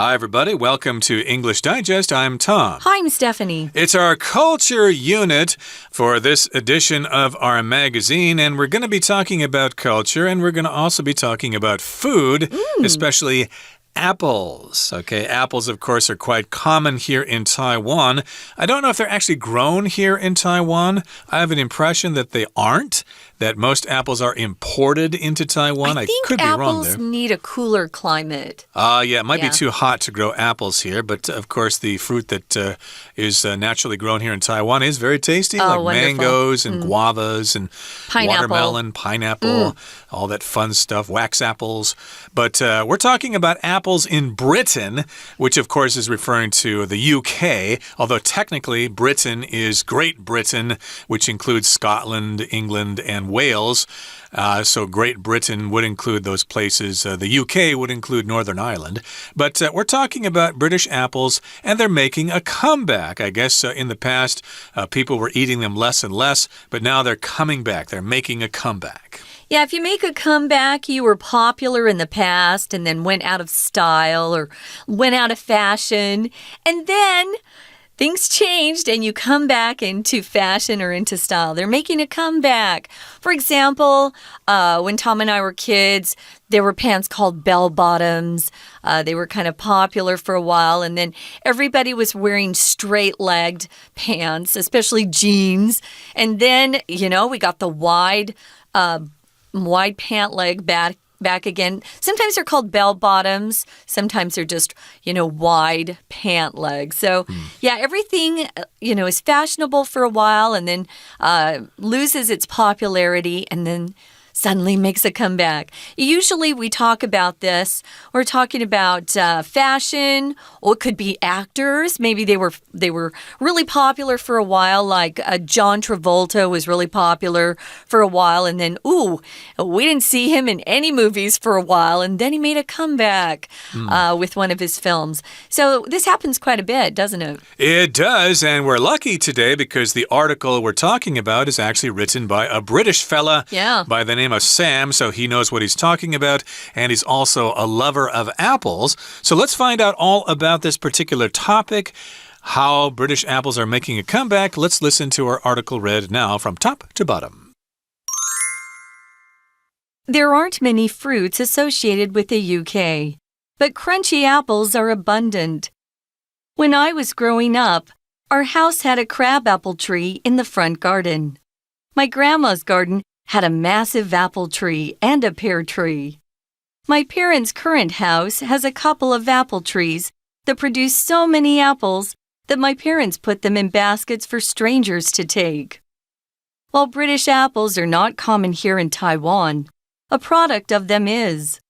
Hi, everybody. Welcome to English Digest. I'm Tom. Hi, I'm Stephanie. It's our culture unit for this edition of our magazine, and we're going to be talking about culture, and we're going to also be talking about food, especially apples. Okay, apples, of course, are quite common here in Taiwan. I don't know if they're actually grown here in Taiwan. I have an impression that they aren't, that most apples are imported into Taiwan. I could be wrong there. Apples need a cooler climate. Yeah, it might be too hot to grow apples here, but of course the fruit that is naturally grown here in Taiwan is very tasty, like wonderful. mangoes and guavas and watermelon, pineapple, all that fun stuff, wax apples. But we're talking about apples in Britain, which of course is referring to the UK, although technically Britain is Great Britain, which includes Scotland, England, and Wales. So Great Britain would include those places. The UK would include Northern Ireland. But we're talking about British apples, and they're making a comeback. I guess in the past, people were eating them less and less, but now they're coming back. They're making a comeback. Yeah, if you make a comeback, you were popular in the past and then went out of style or went out of fashion, and then things changed and you come back into fashion or into style. They're making a comeback. For example, when Tom and I were kids, there were pants called bell-bottoms. They were kind of popular for a while, and then everybody was wearing straight-legged pants, especially jeans. And then, we got the wide pant leg back again. Sometimes they're called bell-bottoms. Sometimes they're just, wide pant legs. So, everything, is fashionable for a while and then loses its popularity and then suddenly makes a comeback. Usually we talk about this. We're talking about fashion, or it could be actors. Maybe they were really popular for a while, like John Travolta was really popular for a while, and then, we didn't see him in any movies for a while, and then he made a comeback with one of his films. So this happens quite a bit, doesn't it? It does, and we're lucky today because the article we're talking about is actually written by a British fella by the name of Sam, so he knows what he's talking about, and he's also a lover of apples. So let's find out all about this particular topic, how British apples are making a comeback. Let's listen to our article read now from top to bottom. There aren't many fruits associated with the UK, but crunchy apples are abundant. When I was growing up, our house had a crabapple tree in the front garden. My grandma's garden had a massive apple tree and a pear tree. My parents' current house has a couple of apple trees that produce so many apples that my parents put them in baskets for strangers to take. While British apples are not common here in Taiwan, a product of them is.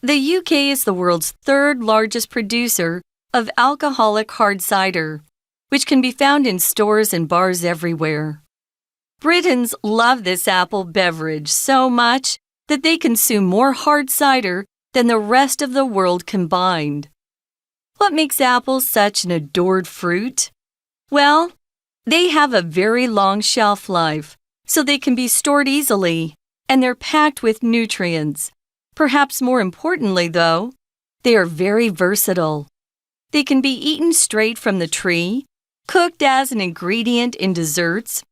The UK is the world's third largest producer of alcoholic hard cider, which can be found in stores and bars everywhere. Britons love this apple beverage so much that they consume more hard cider than the rest of the world combined. What makes apples such an adored fruit? Well, they have a very long shelf life, so they can be stored easily, and they're packed with nutrients. Perhaps more importantly, though, they are very versatile. They can be eaten straight from the tree, cooked as an ingredient in desserts.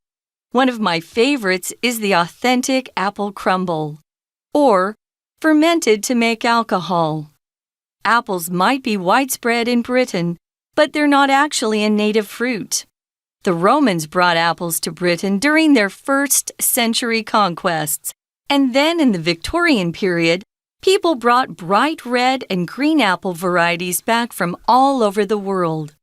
One of my favorites is the authentic apple crumble, or fermented to make alcohol. Apples might be widespread in Britain, but they're not actually a native fruit. The Romans brought apples to Britain during their first century conquests, and then in the Victorian period, people brought bright red and green apple varieties back from all over the world.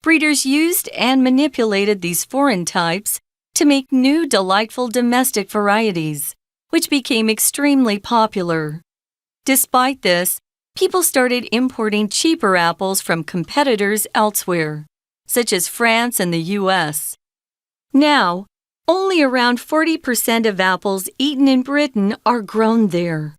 Breeders used and manipulated these foreign types to make new delightful domestic varieties, which became extremely popular. Despite this, people started importing cheaper apples from competitors elsewhere, such as France and the US. Now, only around 40% of apples eaten in Britain are grown there.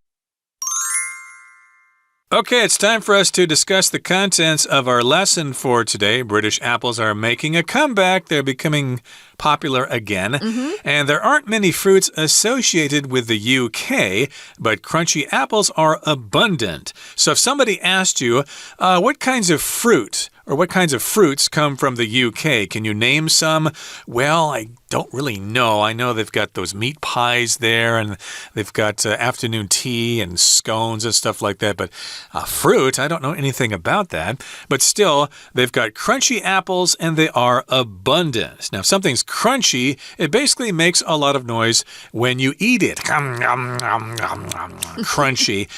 Okay, it's time for us to discuss the contents of our lesson for today. British apples are making a comeback. They're becoming popular again. And there aren't many fruits associated with the UK, but crunchy apples are abundant. So if somebody asked you, what kinds of fruit or what kinds of fruits come from the UK? Can you name some? Well, I don't really know. I know they've got those meat pies there, and they've got afternoon tea and scones and stuff like that. But fruit, I don't know anything about that. But still, they've got crunchy apples, and they are abundant. Now, if something's crunchy, it basically makes a lot of noise when you eat it. Crunchy.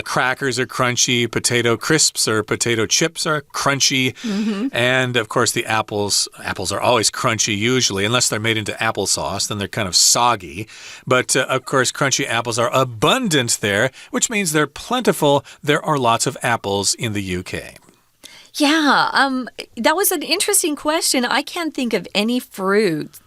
Crackers are crunchy. Potato crisps or potato chips are crunchy. And, of course, the apples are always crunchy usually, unless they're made into applesauce, then they're kind of soggy. But, of course, crunchy apples are abundant there, which means they're plentiful. There are lots of apples in the UK. Yeah, that was an interesting question. I can't think of any fruit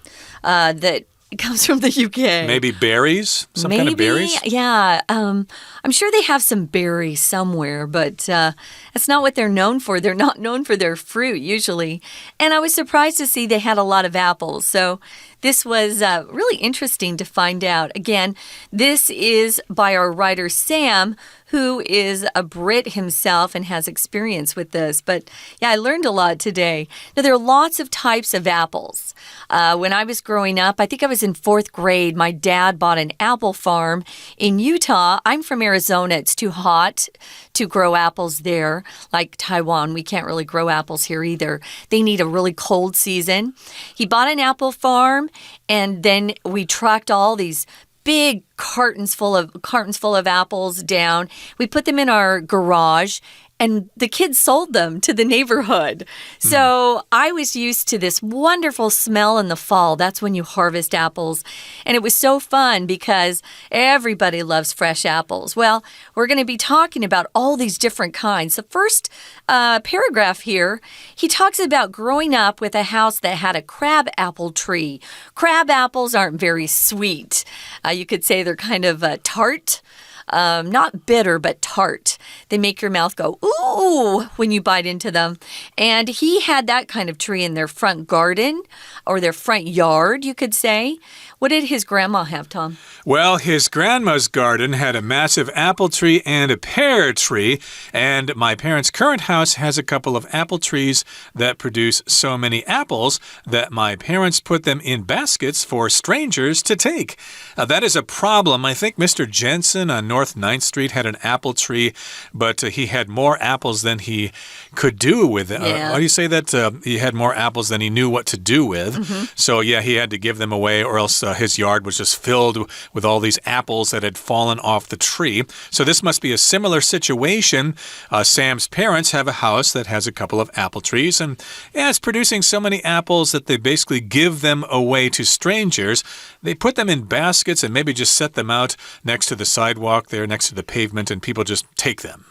that comes from the UK. Maybe berries? Some kind of berries? Yeah. I'm sure they have some berries somewhere, but that's not what they're known for. They're not known for their fruit, usually. And I was surprised to see they had a lot of apples. So this was really interesting to find out. Again, this is by our writer Sam, who is a Brit himself and has experience with this. But yeah, I learned a lot today. Now, there are lots of types of apples. When I was growing up, I think I was in 4th grade, my dad bought an apple farm in Utah. I'm from Arizona. It's too hot to grow apples there. Like Taiwan, we can't really grow apples here either. They need a really cold season. He bought an apple farm, and then we trucked all these big cartons full of apples down. We put them in our garage, and the kids sold them to the neighborhood. So I was used to this wonderful smell in the fall. That's when you harvest apples. And it was so fun because everybody loves fresh apples. Well, we're going to be talking about all these different kinds. The first paragraph here, he talks about growing up with a house that had a crab apple tree. Crab apples aren't very sweet. You could say they're kind of tart. Not bitter, but tart. They make your mouth go, ooh, when you bite into them. And he had that kind of tree in their front garden or their front yard, you could say. What did his grandma have, Tom? Well, his grandma's garden had a massive apple tree and a pear tree, and my parents' current house has a couple of apple trees that produce so many apples that my parents put them in baskets for strangers to take. That is a problem. I think Mr. Jensen on North 9th Street had an apple tree, but he had more apples than he could do with it. Yeah. How do you say that? He had more apples than he knew what to do with. So, yeah, he had to give them away, or else his yard was just filled with all these apples that had fallen off the tree. So this must be a similar situation. Sam's parents have a house that has a couple of apple trees, and yeah, it's producing so many apples that they basically give them away to strangers. They put them in baskets and maybe just set them out next to the sidewalk there, next to the pavement, and people just take them.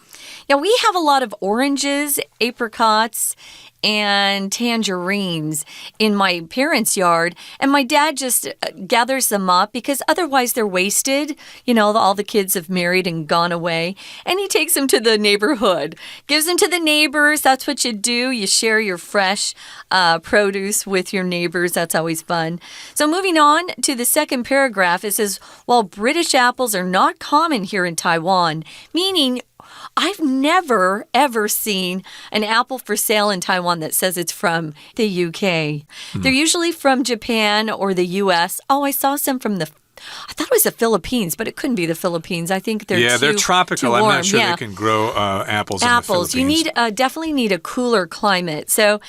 Now, we have a lot of oranges, apricots, and tangerines in my parents' yard, and my dad just gathers them up because otherwise they're wasted. You know, all the kids have married and gone away, and he takes them to the neighborhood, gives them to the neighbors. That's what you do. You share your fresh produce with your neighbors. That's always fun. So moving on to the second paragraph, it says, while British apples are not common here in Taiwan, meaning I've never, ever seen an apple for sale in Taiwan that says it's from the UK. They're usually from Japan or the US. Oh, I saw some from I thought it was the Philippines, but it couldn't be the Philippines. I think they're tropical. Too warm. I'm not sure they can grow apples in the Philippines. You definitely need a cooler climate. So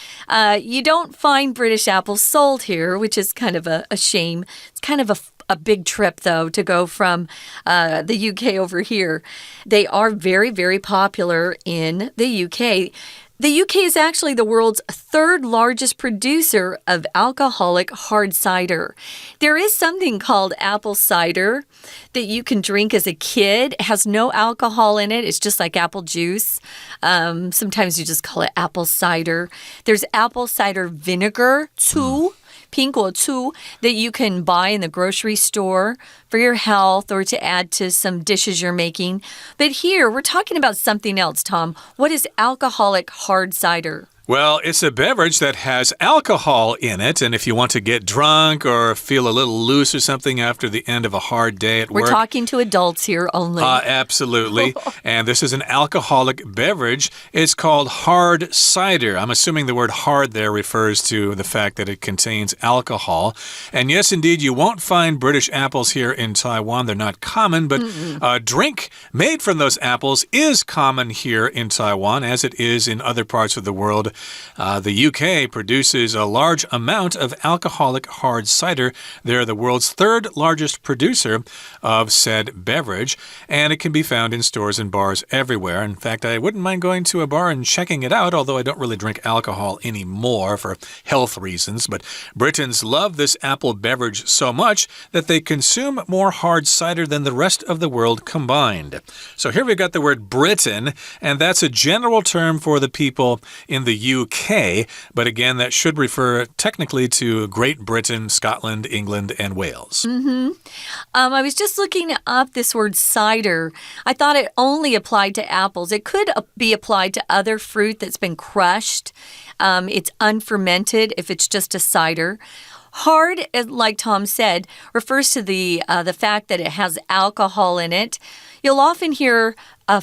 you don't find British apples sold here, which is kind of a shame. It's kind of a big trip, though, to go from the UK over here. They are very, very popular in the UK. The UK is actually the world's third largest producer of alcoholic hard cider. There is something called apple cider that you can drink as a kid. It has no alcohol in it. It's just like apple juice. Sometimes you just call it apple cider. There's apple cider vinegar, 醋苹果醋 that you can buy in the grocery store for your health or to add to some dishes you're making. But here, we're talking about something else, Tom. What is alcoholic hard cider? Well, it's a beverage that has alcohol in it, and if you want to get drunk or feel a little loose or something after the end of a hard day at work... We're talking to adults here only. Absolutely. And this is an alcoholic beverage. It's called hard cider. I'm assuming the word hard there refers to the fact that it contains alcohol. And yes, indeed, you won't find British apples here in Taiwan. They're not common, but a drink made from those apples is common here in Taiwan, as it is in other parts of the world. The UK produces a large amount of alcoholic hard cider. They're the world's third largest producer of said beverage, and it can be found in stores and bars everywhere. In fact, I wouldn't mind going to a bar and checking it out, although I don't really drink alcohol anymore for health reasons. But Britons love this apple beverage so much that they consume more hard cider than the rest of the world combined. So here we've got the word Britain, and that's a general term for the people in the UK, but again, that should refer technically to Great Britain, Scotland, England, and Wales. I was just looking up this word cider. I thought it only applied to apples. It could be applied to other fruit that's been crushed. It's unfermented if it's just a cider. Hard, like Tom said, refers to the fact that it has alcohol in it. You'll often hear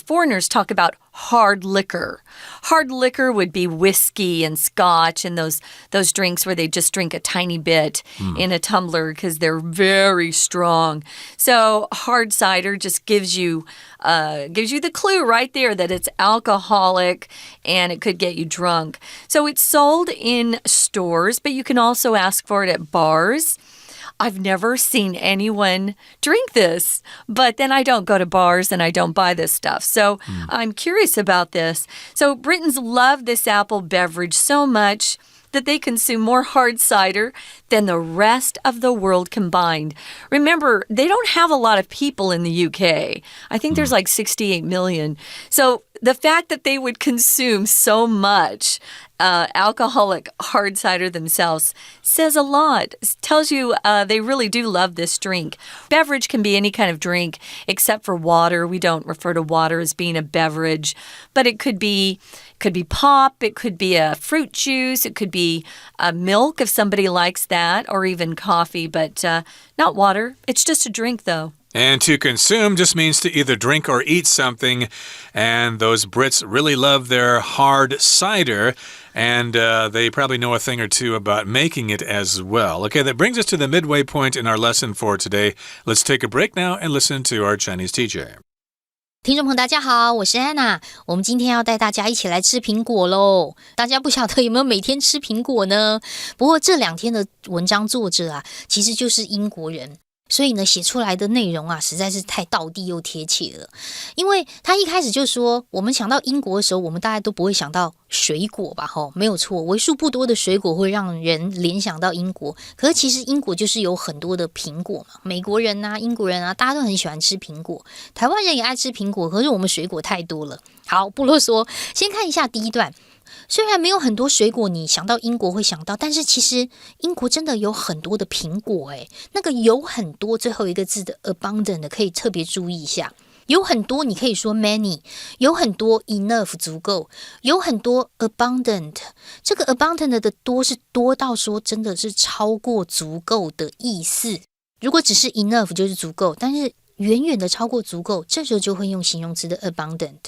foreigners talk about hard liquor. Hard liquor would be whiskey and scotch and those drinks where they just drink a tiny bit in a tumbler because they're very strong. So hard cider just gives you the clue right there that it's alcoholic and it could get you drunk. So it's sold in stores, but you can also ask for it at bars. I've never seen anyone drink this, but then I don't go to bars and I don't buy this stuff. So I'm curious about this. So Britons love this apple beverage so much that they consume more hard cider than the rest of the world combined. Remember, they don't have a lot of people in the UK. I think there's like 68 million. So the fact that they would consume so much alcoholic hard cider themselves says a lot. It tells you they really do love this drink. Beverage can be any kind of drink except for water. We don't refer to water as being a beverage, but it could be pop, it could be a fruit juice, it could be milk if somebody likes that, or even coffee, but not water. It's just a drink, though. And to consume just means to either drink or eat something. And those Brits really love their hard cider. And they probably know a thing or two about making it as well. Okay, that brings us to the midway point in our lesson for today. Let's take a break now and listen to our Chinese teacher. 听众朋友大家好，我是安娜。我们今天要带大家一起来吃苹果咯。大家不晓得有没有每天吃苹果呢？不过这2天的文章作者啊，其实就是英国人。所以呢，写出来的内容啊，实在是太道地又贴切了。因为他一开始就说，我们想到英国的时候，我们大家都不会想到水果吧？没有错，为数不多的水果会让人联想到英国。可是其实英国就是有很多的苹果嘛，美国人啊、英国人啊，大家都很喜欢吃苹果。台湾人也爱吃苹果，可是我们水果太多了。好，不啰嗦，先看一下第一段。虽然没有很多水果你想到英国会想到，但是其实英国真的有很多的苹果诶，那个有很多最后一个字的 abundant 可以特别注意一下。有很多你可以说 many， 有很多 enough 足够，有很多 abundant， 这个 abundant 的多是多到说真的是超过足够的意思。如果只是 enough 就是足够，但是远远的超过足够，这时候就会用形容词的 abundant。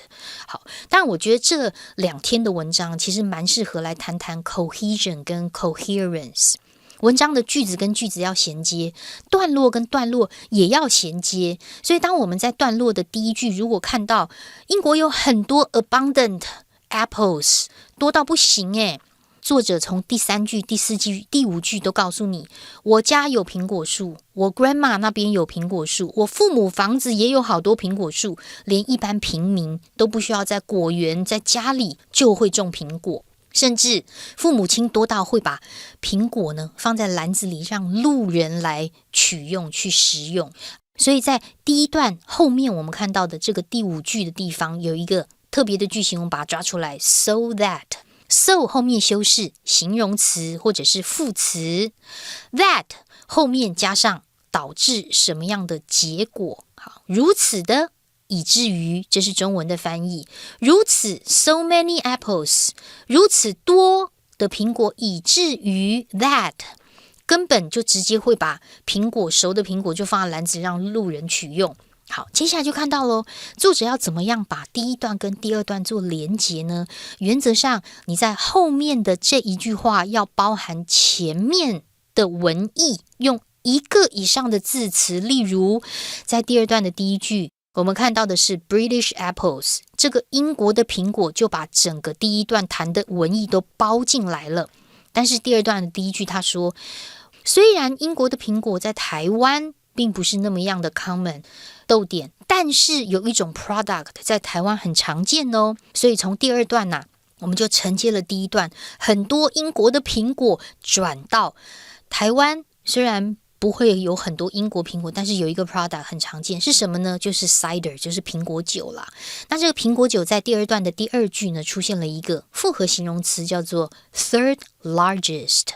好，当然我觉得这2天的文章其实蛮适合来谈谈 cohesion 跟 coherence。 文章的句子跟句子要衔接，段落跟段落也要衔接。所以当我们在段落的第一句如果看到英国有很多 abundant apples， 多到不行耶，作者从第3句、第4句、第5句都告诉你，我家有苹果树，我 grandma 那边有苹果树，我父母房子也有好多苹果树，连一般平民都不需要在果园，在家里就会种苹果，甚至父母亲多到会把苹果呢放在篮子里，让路人来取用去食用。所以在第一段后面我们看到的这个第5句的地方有一个特别的句型，我们把它抓出来 so that。So 后面修饰形容词或者是副词 That 后面加上导致什么样的结果，好，如此的以至于，这是中文的翻译，如此 so many apples 如此多的苹果以至于 that 根本就直接会把苹果熟的苹果就放在篮子让路人取用。好，接下来就看到咯，作者要怎么样把第一段跟第二段做连结呢？原则上你在后面的这一句话要包含前面的文意，用一个以上的字词，例如在第二段的第一句我们看到的是 British apples， 这个英国的苹果就把整个第一段谈的文意都包进来了。但是第二段的第一句他说，虽然英国的苹果在台湾并不是那么样的 common，逗点，但是有一种 product 在台湾很常见哦，所以从第二段我们就承接了第一段，很多英国的苹果转到台湾，虽然不会有很多英国苹果，但是有一个 product 很常见，是什么呢？就是 Cider， 就是苹果酒啦。那这个苹果酒在第二段的第二句呢，出现了一个复合形容词，叫做 third largest。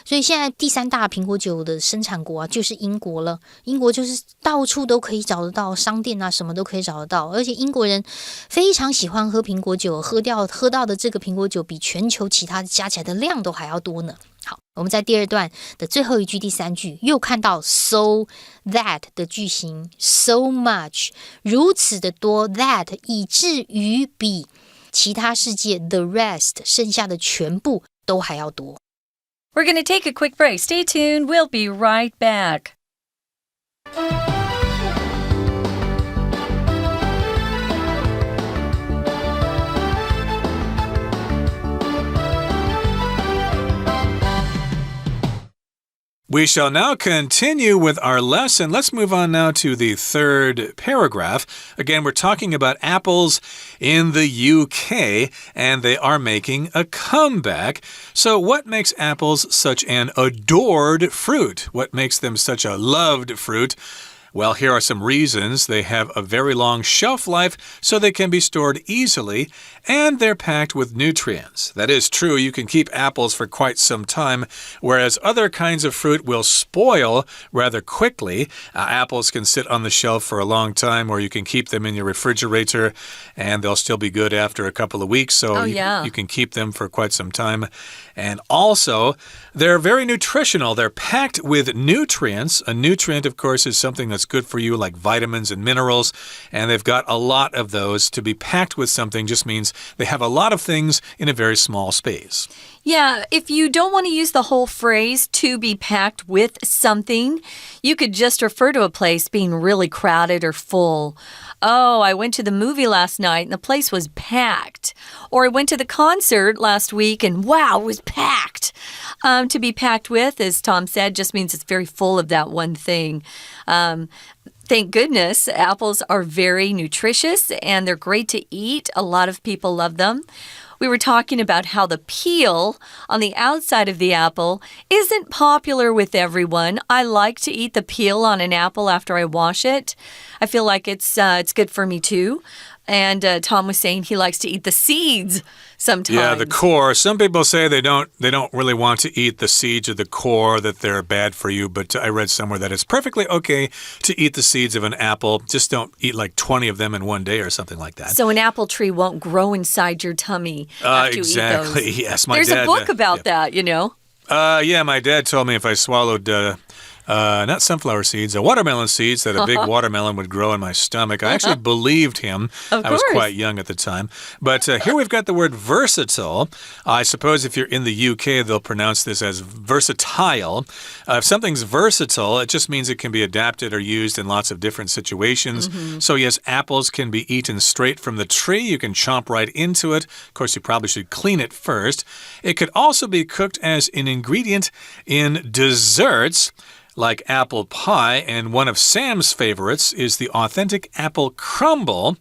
所以现在第三大苹果酒的生产国就是英国了。英国就是到处都可以找得到，商店什么都可以找得到，而且英国人非常喜欢喝苹果酒，喝到的这个苹果酒比全球其他加起来的量都还要多呢。好，我们在第二段的最后一句第三句又看到 so that 的句型， so much 如此的多， that 以至于比其他世界 the rest 剩下的全部都还要多。We're going to take a quick break. Stay tuned. We'll be right back. We shall now continue with our lesson. Let's move on now to the third paragraph. Again, we're talking about apples in the UK, and they are making a comeback. So what makes apples such an adored fruit? What makes them such a loved fruit? Well, here are some reasons. They have a very long shelf life, so they can be stored easily, and they're packed with nutrients. That is true. You can keep apples for quite some time, whereas other kinds of fruit will spoil rather quickly. Apples can sit on the shelf for a long time, or you can keep them in your refrigerator, and they'll still be good after a couple of weeks, so you can keep them for quite some time. And also, they're very nutritional. They're packed with nutrients. A nutrient, of course, is something that's good for you, like vitamins and minerals, and they've got a lot of those. To be packed with something just means they have a lot of things in a very small space. Yeah, if you don't want to use the whole phrase to be packed with something, you could just refer to a place being really crowded or full. Oh, I went to the movie last night and the place was packed. Or I went to the concert last week and wow, it was packed. To be packed with, as Tom said, just means it's very full of that one thing. Thank goodness, apples are very nutritious and they're great to eat. A lot of people love them. We were talking about how the peel on the outside of the apple isn't popular with everyone. I like to eat the peel on an apple after I wash it. I feel like it's good for me too. And Tom was saying he likes to eat the seeds sometimes. Yeah, the core. Some people say they don't really want to eat the seeds or the core, that they're bad for you. But I read somewhere that it's perfectly okay to eat the seeds of an apple. Just don't eat like 20 of them in one day or something like that. So an apple tree won't grow inside your tummy after exactly. you eat those. Yes, There's a book about that, you know. Yeah, my dad told me if I swallowed not sunflower seeds, watermelon seeds, that a big watermelon would grow in my stomach. I actually believed him. I was quite young at the time. But here we've got the word versatile. I suppose if you're in the UK, they'll pronounce this as versatile. If something's versatile, it just means it can be adapted or used in lots of different situations. So yes, apples can be eaten straight from the tree. You can chomp right into it. Of course, you probably should clean it first. It could also be cooked as an ingredient in desserts, like apple pie, and one of Sam's favorites is the authentic apple crumble.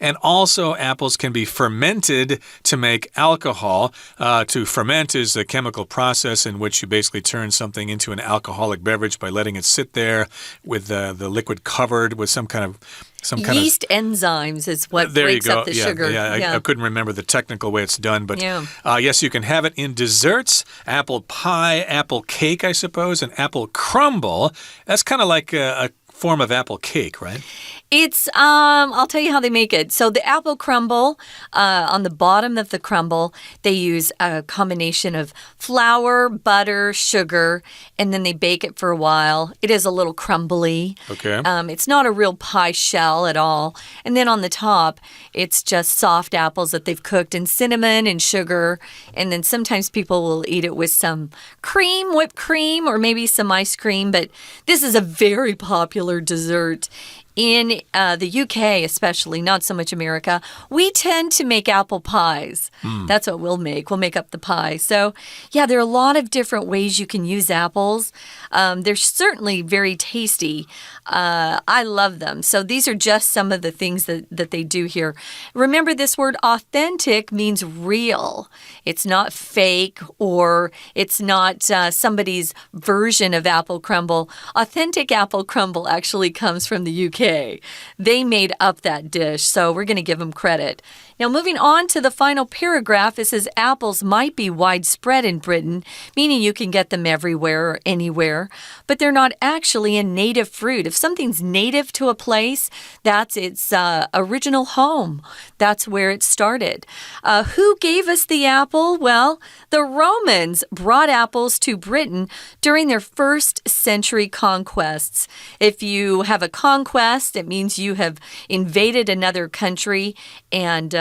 And also, apples can be fermented to make alcohol. To ferment is a chemical process in which you basically turn something into an alcoholic beverage by letting it sit there with the liquid covered with some kind of some kind yeast enzymes is what breaks up the sugar. I couldn't remember the technical way it's done, but yes, you can have it in desserts, apple pie, apple cake, I suppose, and apple crumble. That's kind of like a form of apple cake, right? It's, I'll tell you how they make it. So the apple crumble, on the bottom of the crumble, they use a combination of flour, butter, sugar, and then they bake it for a while. It is a little crumbly. Okay. It's not a real pie shell at all. And then on the top, it's just soft apples that they've cooked in cinnamon and sugar. And then sometimes people will eat it with some cream, whipped cream, or maybe some ice cream. But this is a very popular dessert. In the UK especially, not so much America, we tend to make apple pies. That's what we'll make. We'll make up the pie. So, yeah, there are a lot of different ways you can use apples. They're certainly very tasty. I love them. So these are just some of the things that they do here. Remember, this word authentic means real. It's not fake or it's not somebody's version of apple crumble. Authentic apple crumble actually comes from the UK. They made up that dish, so we're going to give them credit. Now, moving on to the final paragraph, it says apples might be widespread in Britain, meaning you can get them everywhere or anywhere, but they're not actually a native fruit. If something's native to a place, that's its original home. That's where it started. Who gave us the apple? Well, the Romans brought apples to Britain during their first century conquests. If you have a conquest, it means you have invaded another country and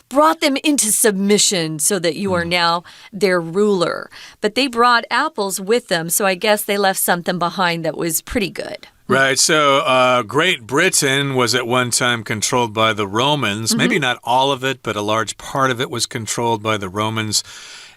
brought them into submission so that you are now their ruler. But they brought apples with them, so I guess they left something behind that was pretty good. Right, so Great Britain was at one time controlled by the Romans. Maybe not all of it, but a large part of it was controlled by the Romans.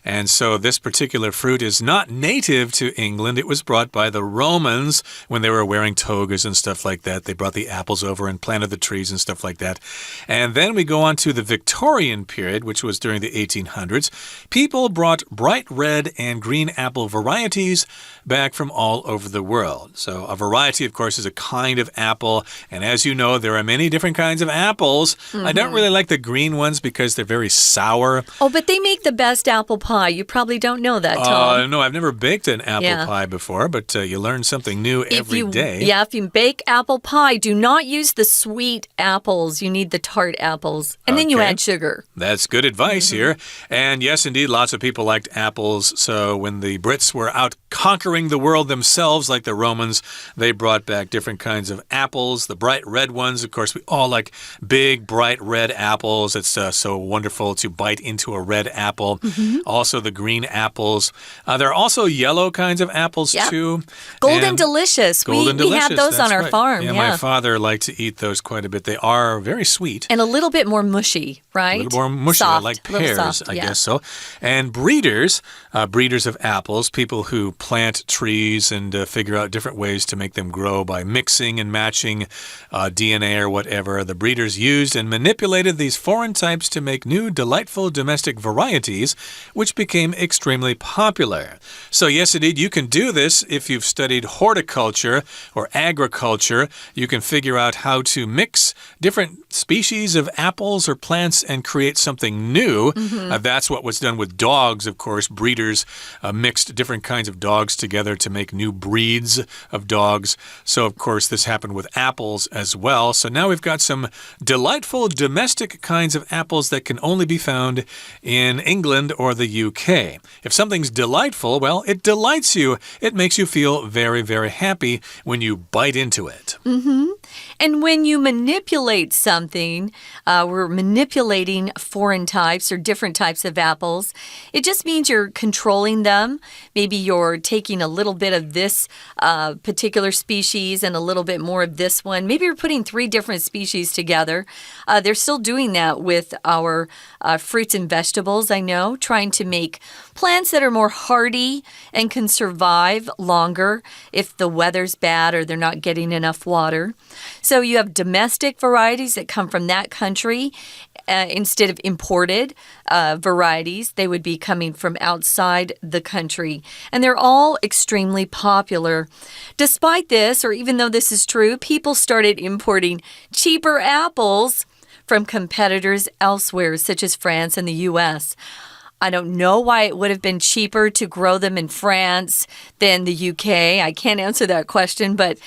And so this particular fruit is not native to England. It was brought by the Romans when they were wearing togas and stuff like that. They brought the apples over and planted the trees and stuff like that. And then we go on to the Victorian period, which was during the 1800s. People brought bright red and green apple varieties back from all over the world. So a variety, of course, is a kind of apple. And as you know, there are many different kinds of apples. I don't really like the green ones because they're very sour. Oh, but they make the best apple pie. You probably don't know that, Tom. No, I've never baked an apple pie before, but you learn something new every day. Yeah, if you bake apple pie, do not use the sweet apples. You need the tart apples. And then you add sugar. That's good advice here. And yes, indeed, lots of people liked apples. So when the Brits were out conquering the world themselves, like the Romans, they brought back different kinds of apples. The bright red ones, of course, we all like big, bright red apples. It's so wonderful to bite into a red apple. Also, the green apples. There are also yellow kinds of apples, too. Golden Delicious. Golden we have those on our farm. Yeah, my father liked to eat those quite a bit. They are very sweet. And a little bit more mushy, right? A little more mushy, soft, like pears, I guess so. And breeders of apples, people who plant trees and figure out different ways to make them grow by mixing and matching DNA or whatever. The breeders used and manipulated these foreign types to make new, delightful domestic varieties, which became extremely popular. So yes, indeed, you can do this if you've studied horticulture or agriculture. You can figure out how to mix different species of apples or plants and create something new. That's what was done with dogs, of course. Breeders mixed different kinds of dogs together to make new breeds of dogs. So, of course, this happened with apples as well. So now we've got some delightful domestic kinds of apples that can only be found in England or the UK. If something's delightful, well, it delights you. It makes you feel very, very happy when you bite into it. And when you manipulate something, we're manipulating foreign types or different types of apples. It just means you're controlling them. Maybe you're taking a little bit of this particular species and a little bit more of this one. Maybe you're putting 3 different species together. They're still doing that with our fruits and vegetables, I know, trying to make plants that are more hardy and can survive longer if the weather's bad or they're not getting enough water. So you have domestic varieties that come from that country. instead of imported varieties, they would be coming from outside the country. And they're all extremely popular. Despite this, or even though this is true, people started importing cheaper apples from competitors elsewhere, such as France and the U.S.I don't know why it would have been cheaper to grow them in France than the UK. I can't answer that question, but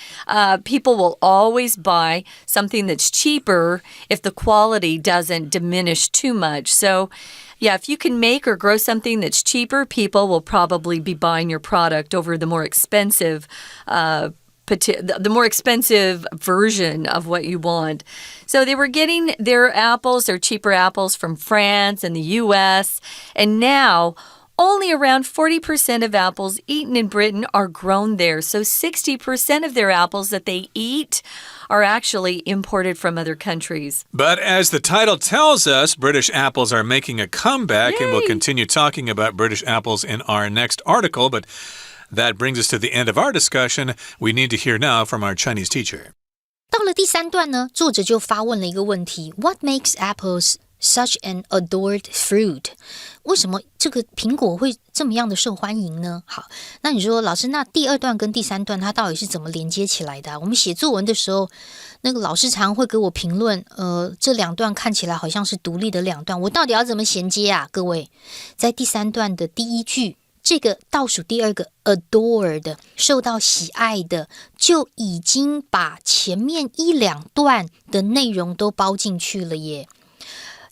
people will always buy something that's cheaper if the quality doesn't diminish too much. So, yeah, if you can make or grow something that's cheaper, people will probably be buying your product over the more expensive version of what you want. So they were getting their cheaper apples from France and the U.S. And now only around 40% of apples eaten in Britain are grown there. So 60% of their apples that they eat are actually imported from other countries. But as the title tells us, British apples are making a comeback. Yay! And we'll continue talking about British apples in our next article. But...That brings us to the end of our discussion. We need to hear now from our Chinese teacher. 到了第3段呢，作者就发问了一个问题 What makes apples such an adored fruit? 为什么这个苹果会这么样的受欢迎呢？好，那你说老师，那第2段跟第3段它到底是怎么连接起来的啊？我们写作文的时候，那个老师常会给我评论，这2段看起来好像是独立的2段，我到底要怎么衔接啊？各位，在第3段的第1句。这个倒数第2个 adored 受到喜爱的就已经把前面1-2段的内容都包进去了耶。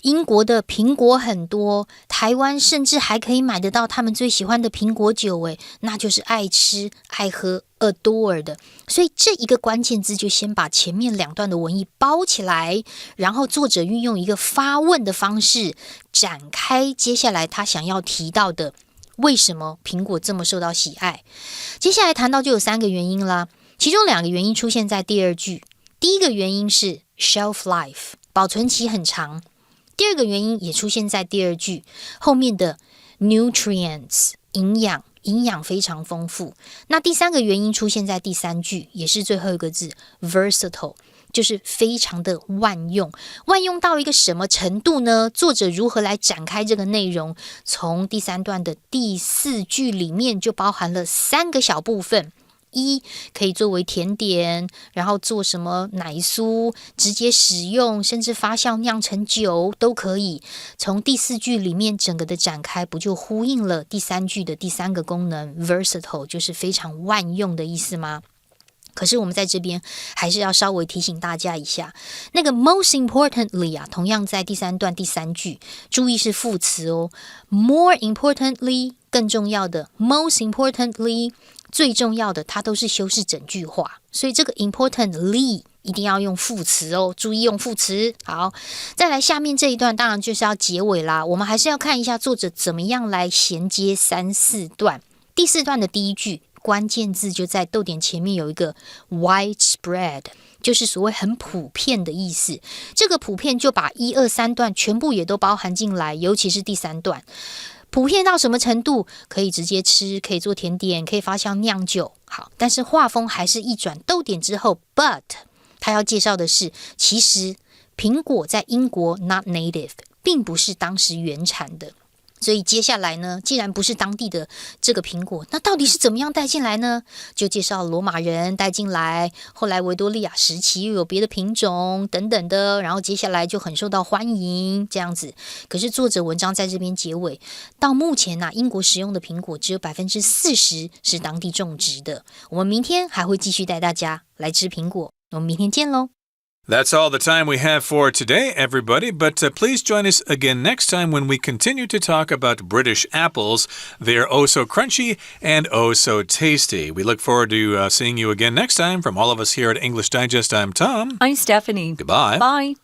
英国的苹果很多，台湾甚至还可以买得到他们最喜欢的苹果酒耶，那就是爱吃爱喝 adored。所以这一个关键字就先把前面2段的文意包起来，然后作者运用一个发问的方式展开接下来他想要提到的为什么苹果这么受到喜爱？接下来谈到就有3个原因啦，其中2个原因出现在第2句。第一个原因是 shelf life， 保存期很长。第2个原因也出现在第2句，后面的 nutrients， 营养非常丰富。那第3个原因出现在第3句，也是最后一个字 versatile。就是非常的万用到一个什么程度呢？作者如何来展开这个内容？从第3段的第4句里面就包含了3个小部分。1可以作为甜点，然后做什么奶酥，直接使用，甚至发酵酿成酒都可以。从第4句里面整个的展开，不就呼应了第3句的第3个功能 versatile， 就是非常万用的意思吗？可是我们在这边还是要稍微提醒大家一下，那个 most importantly 啊，同样在第3段第3句，注意是副词哦。more importantly 更重要的 ，most importantly 最重要的，它都是修饰整句话，所以这个 importantly 一定要用副词哦，注意用副词。好，再来下面这一段，当然就是要结尾啦。我们还是要看一下作者怎么样来衔接3、4段。第4段的第1句。关键字就在逗点前面有一个 widespread， 就是所谓很普遍的意思。这个普遍就把1、2、3段全部也都包含进来，尤其是第3段。普遍到什么程度？可以直接吃，可以做甜点，可以发酵酿酒。好，但是画风还是一转逗点之后 ，but 他要介绍的是，其实苹果在英国 not native， 并不是当时原产的。所以接下来呢，既然不是当地的这个苹果，那到底是怎么样带进来呢？就介绍罗马人带进来，后来维多利亚时期又有别的品种等等的，然后接下来就很受到欢迎这样子。可是作者文章在这边结尾，到目前啊，英国食用的苹果只有 40% 是当地种植的。我们明天还会继续带大家来吃苹果，我们明天见咯。That's all the time we have for today, everybody. But please join us again next time when we continue to talk about British apples. They are oh so crunchy and oh so tasty. We look forward to seeing you again next time. From all of us here at English Digest, I'm Tom. I'm Stephanie. Goodbye. Bye.